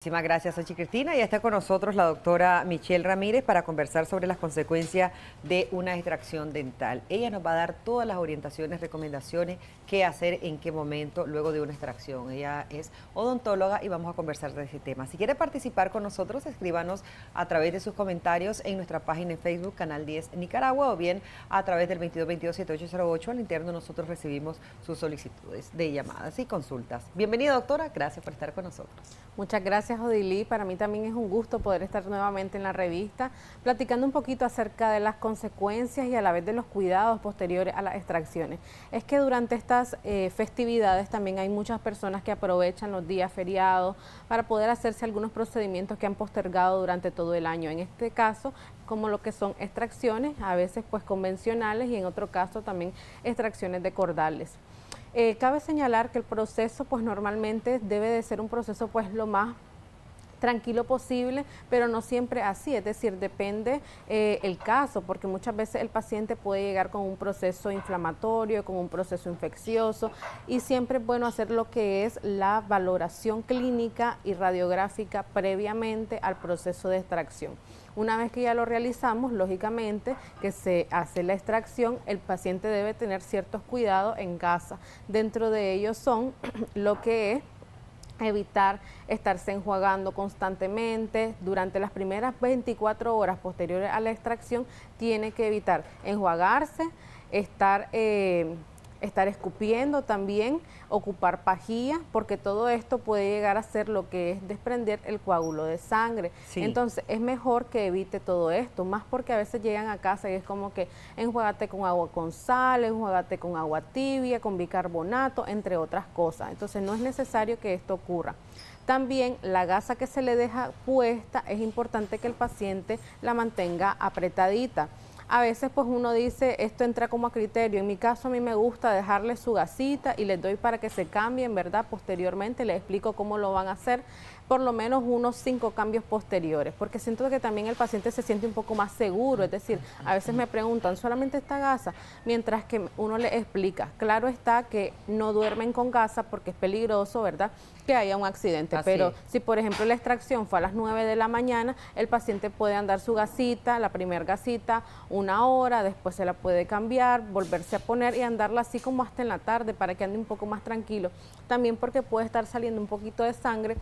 Muchísimas gracias, Sochi Cristina. Y está con nosotros la doctora Michelle Ramírez para conversar sobre las consecuencias de una extracción dental. Ella nos va a dar todas las orientaciones, recomendaciones, qué hacer, en qué momento, luego de una extracción. Ella es odontóloga y vamos a conversar de ese tema. Si quiere participar con nosotros, escríbanos a través de sus comentarios en nuestra página en Facebook, Canal 10 Nicaragua, o bien a través del 2222-7808. Al interno nosotros recibimos sus solicitudes de llamadas y consultas. Bienvenida, doctora. Gracias por estar con nosotros. Muchas gracias, Odilí. Para mí también es un gusto poder estar nuevamente en la revista, platicando un poquito acerca de las consecuencias y a la vez de los cuidados posteriores a las extracciones. Es que durante estas festividades también hay muchas personas que aprovechan los días feriados para poder hacerse algunos procedimientos que han postergado durante todo el año. En este caso, como lo que son extracciones, a veces pues convencionales, y en otro caso también extracciones de cordales. Cabe señalar que el proceso pues normalmente debe de ser un proceso pues lo más tranquilo posible, pero no siempre así, es decir, depende el caso, porque muchas veces el paciente puede llegar con un proceso inflamatorio, con un proceso infeccioso, y siempre es bueno hacer lo que es la valoración clínica y radiográfica previamente al proceso de extracción. Una vez que ya lo realizamos, lógicamente que se hace la extracción, el paciente debe tener ciertos cuidados en casa. Dentro de ellos son lo que es evitar estarse enjuagando constantemente. Durante las primeras 24 horas posteriores a la extracción tiene que evitar enjuagarse, estar escupiendo también, ocupar pajilla, porque todo esto puede llegar a ser lo que es desprender el coágulo de sangre. Sí. Entonces es mejor que evite todo esto, más porque a veces llegan a casa y es como que enjuágate con agua con sal, enjuágate con agua tibia, con bicarbonato, entre otras cosas. Entonces no es necesario que esto ocurra. También la gasa que se le deja puesta, es importante que el paciente la mantenga apretadita. A veces pues uno dice, esto entra como a criterio. En mi caso a mí me gusta dejarle su gasita y les doy para que se cambien, ¿verdad? Posteriormente les explico cómo lo van a hacer, por lo menos unos 5 cambios posteriores, porque siento que también el paciente se siente un poco más seguro. Es decir, a veces me preguntan, ¿solamente esta gasa? Mientras que uno le explica. Claro está que no duermen con gasa porque es peligroso, ¿verdad?, que haya un accidente. Así pero si por ejemplo la extracción fue a las 9 de la mañana, el paciente puede andar su gasita, la primera gasita, 1 hora, después se la puede cambiar, volverse a poner y andarla así como hasta en la tarde para que ande un poco más tranquilo. También porque puede estar saliendo un poquito de sangre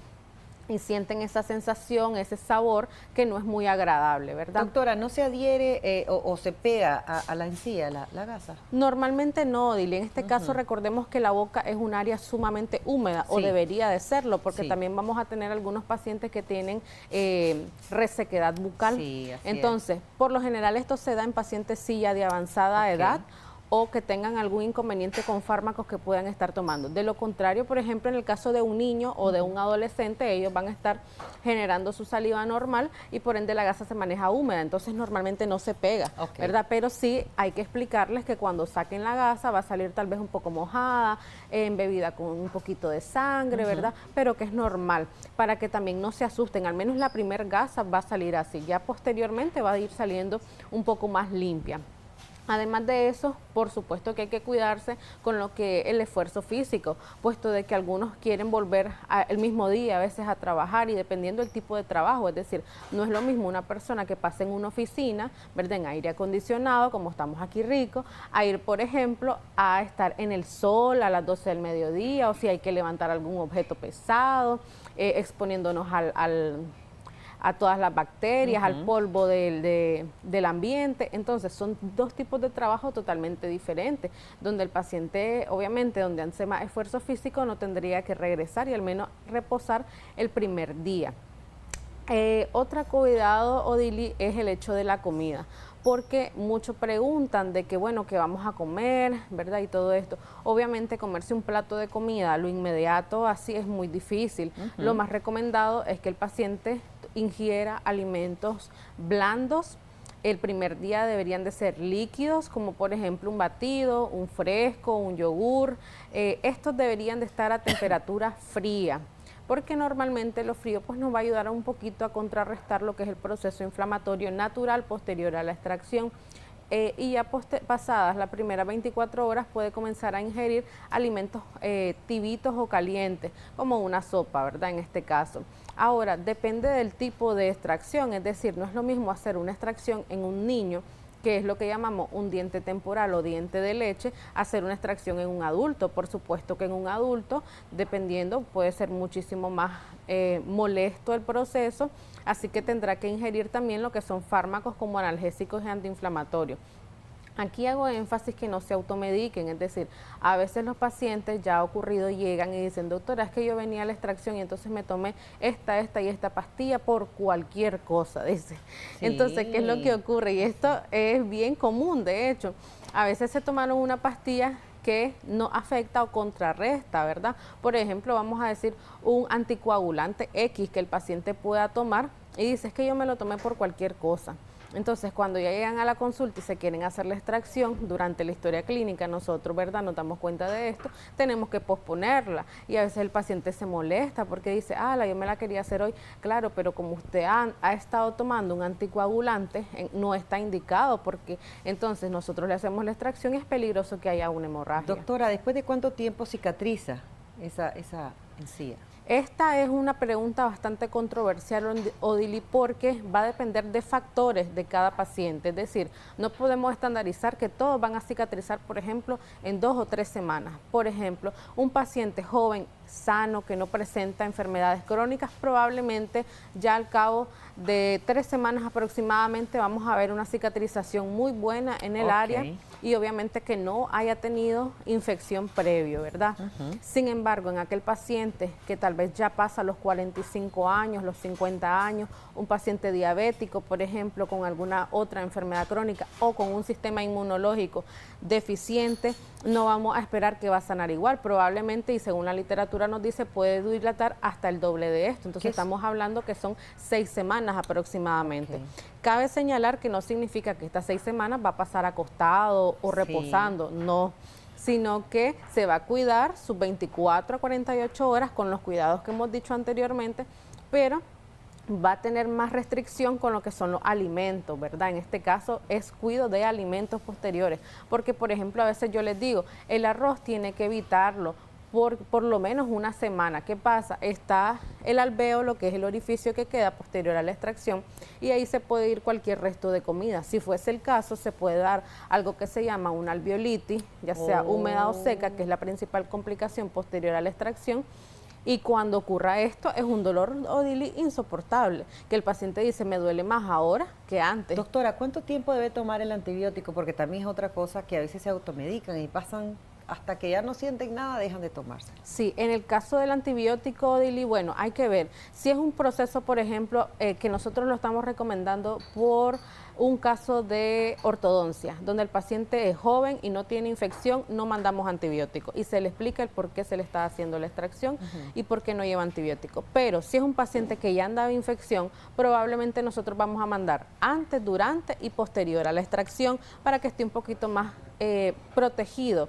y sienten esa sensación, ese sabor que no es muy agradable, ¿verdad? Doctora, ¿no se adhiere o se pega a la encía la gasa? Normalmente no, Odile. En este caso recordemos que la boca es un área sumamente húmeda, o debería de serlo, porque también vamos a tener algunos pacientes que tienen resequedad bucal. Entonces, por lo general esto se da en pacientes sí ya de avanzada edad, o que tengan algún inconveniente con fármacos que puedan estar tomando. De lo contrario, por ejemplo, en el caso de un niño o de un adolescente, ellos van a estar generando su saliva normal y por ende la gasa se maneja húmeda, entonces normalmente no se pega, ¿verdad? Pero sí hay que explicarles que cuando saquen la gasa va a salir tal vez un poco mojada, embebida con un poquito de sangre, ¿verdad? Pero que es normal, para que también no se asusten. Al menos la primera gasa va a salir así, ya posteriormente va a ir saliendo un poco más limpia. Además de eso, por supuesto que hay que cuidarse con lo que es el esfuerzo físico, puesto de que algunos quieren volver el mismo día a veces a trabajar, y dependiendo del tipo de trabajo, es decir, no es lo mismo una persona que pase en una oficina, ¿verdad?, en aire acondicionado, como estamos aquí ricos, a ir, por ejemplo, a estar en el sol a las 12 del mediodía, o si hay que levantar algún objeto pesado, exponiéndonos a todas las bacterias, al polvo del ambiente. Entonces son dos tipos de trabajo totalmente diferentes, donde el paciente, obviamente, donde hace más esfuerzo físico, no tendría que regresar y al menos reposar el primer día. Otro cuidado, Odili, es el hecho de la comida, porque muchos preguntan de que, bueno, que vamos a comer, ¿verdad?, y todo esto. Obviamente comerse un plato de comida a lo inmediato así es muy difícil. Lo más recomendado es que el paciente ingiera alimentos blandos. El primer día deberían de ser líquidos, como por ejemplo un batido, un fresco, un yogur. Estos deberían de estar a temperatura fría, porque normalmente lo frío pues nos va a ayudar un poquito a contrarrestar lo que es el proceso inflamatorio natural posterior a la extracción. Y ya pasadas las primeras 24 horas puede comenzar a ingerir alimentos tibitos o calientes, como una sopa, ¿verdad?, en este caso. Ahora, depende del tipo de extracción, es decir, no es lo mismo hacer una extracción en un niño, que es lo que llamamos un diente temporal o diente de leche, hacer una extracción en un adulto. Por supuesto que en un adulto, dependiendo, puede ser muchísimo más molesto el proceso, así que tendrá que ingerir también lo que son fármacos como analgésicos y antiinflamatorios. Aquí hago énfasis que no se automediquen, es decir, a veces los pacientes ya ha ocurrido, llegan y dicen, doctora, es que yo venía a la extracción y entonces me tomé esta y esta pastilla por cualquier cosa, dice. Sí. Entonces, ¿qué es lo que ocurre? Y esto es bien común, de hecho. A veces se tomaron una pastilla que no afecta o contrarresta, ¿verdad? Por ejemplo, vamos a decir un anticoagulante X que el paciente pueda tomar y dice, es que yo me lo tomé por cualquier cosa. Entonces, cuando ya llegan a la consulta y se quieren hacer la extracción, durante la historia clínica nosotros, ¿verdad?, nos damos cuenta de esto, tenemos que posponerla. Y a veces el paciente se molesta porque dice, yo me la quería hacer hoy. Claro, pero como usted ha estado tomando un anticoagulante, no está indicado, porque entonces nosotros le hacemos la extracción y es peligroso que haya una hemorragia. Doctora, ¿después de cuánto tiempo cicatriza esa encía? Esta es una pregunta bastante controversial, Odili, porque va a depender de factores de cada paciente. Es decir, no podemos estandarizar que todos van a cicatrizar, por ejemplo, en 2 o 3 semanas. Por ejemplo, un paciente joven, sano, que no presenta enfermedades crónicas, probablemente ya al cabo de 3 semanas aproximadamente vamos a ver una cicatrización muy buena en el área y obviamente que no haya tenido infección previo, ¿verdad? Sin embargo, en aquel paciente que tal vez ya pasa los 45 años, los 50 años, un paciente diabético, por ejemplo, con alguna otra enfermedad crónica o con un sistema inmunológico deficiente, no vamos a esperar que va a sanar igual. Probablemente, y según la literatura nos dice, puede dilatar hasta el doble de esto. Entonces estamos hablando que son 6 semanas aproximadamente. Cabe señalar que no significa que estas 6 semanas va a pasar acostado o reposando, no, sino que se va a cuidar sus 24 a 48 horas con los cuidados que hemos dicho anteriormente, pero va a tener más restricción con lo que son los alimentos, ¿verdad? En este caso es cuidado de alimentos posteriores, porque por ejemplo a veces yo les digo, el arroz tiene que evitarlo por lo menos una semana. ¿Qué pasa? Está el alvéolo, que es el orificio que queda posterior a la extracción, y ahí se puede ir cualquier resto de comida. Si fuese el caso, se puede dar algo que se llama una alveolitis, ya sea húmeda o seca, que es la principal complicación posterior a la extracción. Y cuando ocurra esto, es un dolor, Odili, insoportable, que el paciente dice, me duele más ahora que antes. Doctora, ¿cuánto tiempo debe tomar el antibiótico? Porque también es otra cosa que a veces se automedican y pasan hasta que ya no sienten nada, dejan de tomarse. Sí, en el caso del antibiótico, Odili, bueno, hay que ver. Si es un proceso, por ejemplo, que nosotros lo estamos recomendando por un caso de ortodoncia, donde el paciente es joven y no tiene infección, no mandamos antibiótico. Y se le explica el por qué se le está haciendo la extracción y por qué no lleva antibiótico. Pero si es un paciente que ya anda de infección, probablemente nosotros vamos a mandar antes, durante y posterior a la extracción para que esté un poquito más protegido.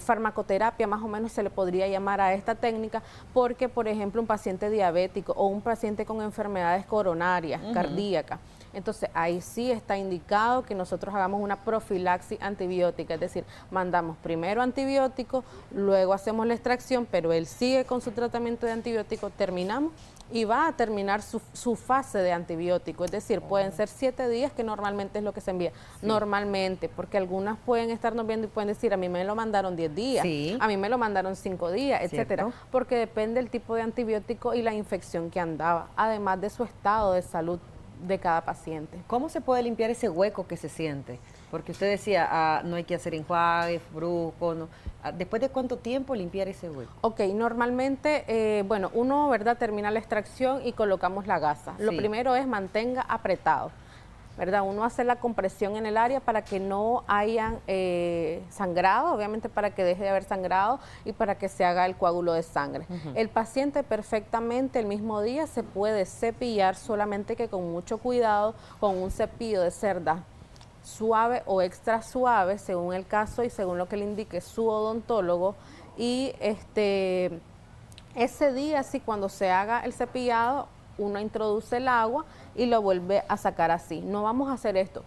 Farmacoterapia más o menos se le podría llamar a esta técnica, porque por ejemplo un paciente diabético o un paciente con enfermedades coronarias, cardíacas, entonces ahí sí está indicado que nosotros hagamos una profilaxis antibiótica, es decir, mandamos primero antibiótico, luego hacemos la extracción, pero él sigue con su tratamiento de antibiótico, terminamos y va a terminar su fase de antibiótico, es decir, pueden ser 7 días, que normalmente es lo que se envía, normalmente, porque algunas pueden estarnos viendo y pueden decir, a mí me lo mandaron 10 días, a mí me lo mandaron 5 días, etcétera, porque depende del tipo de antibiótico y la infección que andaba, además de su estado de salud de cada paciente. ¿Cómo se puede limpiar ese hueco que se siente? Porque usted decía, no hay que hacer enjuague brusco, no. ¿Después de cuánto tiempo limpiar ese hueco? Ok, normalmente, bueno, uno, ¿verdad?, termina la extracción y colocamos la gasa. Lo primero es mantenga apretado, ¿verdad? Uno hace la compresión en el área para que no hayan sangrado, obviamente para que deje de haber sangrado y para que se haga el coágulo de sangre. El paciente perfectamente el mismo día se puede cepillar, solamente que con mucho cuidado, con un cepillo de cerdas suave o extra suave, según el caso y según lo que le indique su odontólogo, y ese día, sí, cuando se haga el cepillado, uno introduce el agua y lo vuelve a sacar así. No vamos a hacer esto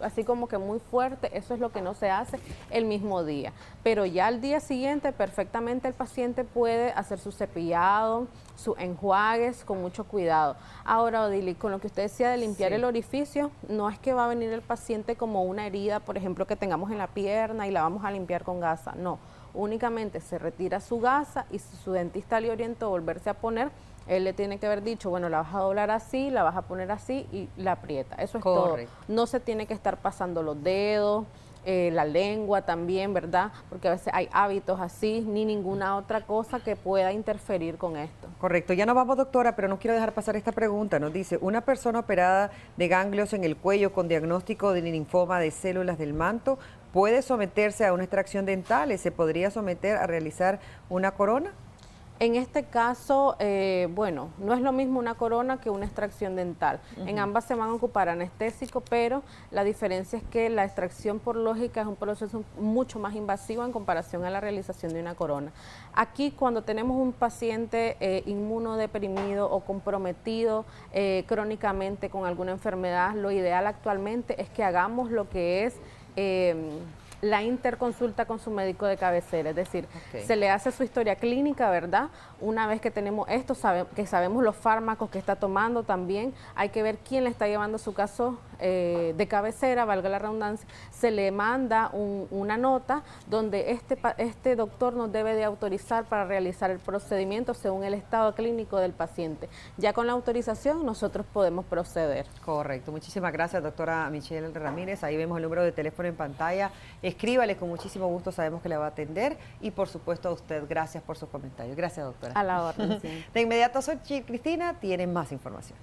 así como que muy fuerte, eso es lo que no se hace el mismo día. Pero ya al día siguiente perfectamente el paciente puede hacer su cepillado, sus enjuagues con mucho cuidado. Ahora, Odili, con lo que usted decía de limpiar el orificio, no es que va a venir el paciente como una herida, por ejemplo, que tengamos en la pierna y la vamos a limpiar con gasa, no. Únicamente se retira su gasa y si su dentista le orientó a volverse a poner, él le tiene que haber dicho, bueno, la vas a doblar así, la vas a poner así y la aprieta. Eso es todo. No se tiene que estar pasando los dedos, la lengua también, ¿verdad? Porque a veces hay hábitos así, ni ninguna otra cosa que pueda interferir con esto. Correcto. Ya nos vamos, doctora, pero no quiero dejar pasar esta pregunta. Nos dice, una persona operada de ganglios en el cuello con diagnóstico de linfoma de células del manto, ¿puede someterse a una extracción dental? ¿Se podría someter a realizar una corona? En este caso, bueno, no es lo mismo una corona que una extracción dental. En ambas se van a ocupar anestésico, pero la diferencia es que la extracción por lógica es un proceso mucho más invasivo en comparación a la realización de una corona. Aquí, cuando tenemos un paciente inmunodeprimido o comprometido crónicamente con alguna enfermedad, lo ideal actualmente es que hagamos lo que es la interconsulta con su médico de cabecera, es decir, se le hace su historia clínica, ¿verdad? Una vez que tenemos esto, que sabemos los fármacos que está tomando también, hay que ver quién le está llevando su caso de cabecera, valga la redundancia, se le manda una nota donde este doctor nos debe de autorizar para realizar el procedimiento según el estado clínico del paciente. Ya con la autorización nosotros podemos proceder. Correcto. Muchísimas gracias, doctora Michelle Ramírez. Ahí vemos el número de teléfono en pantalla. Escríbale, con muchísimo gusto, sabemos que le va a atender. Y por supuesto a usted, gracias por sus comentarios. Gracias, doctora. A la orden, sí. De inmediato, soy Cristina, tienen más información.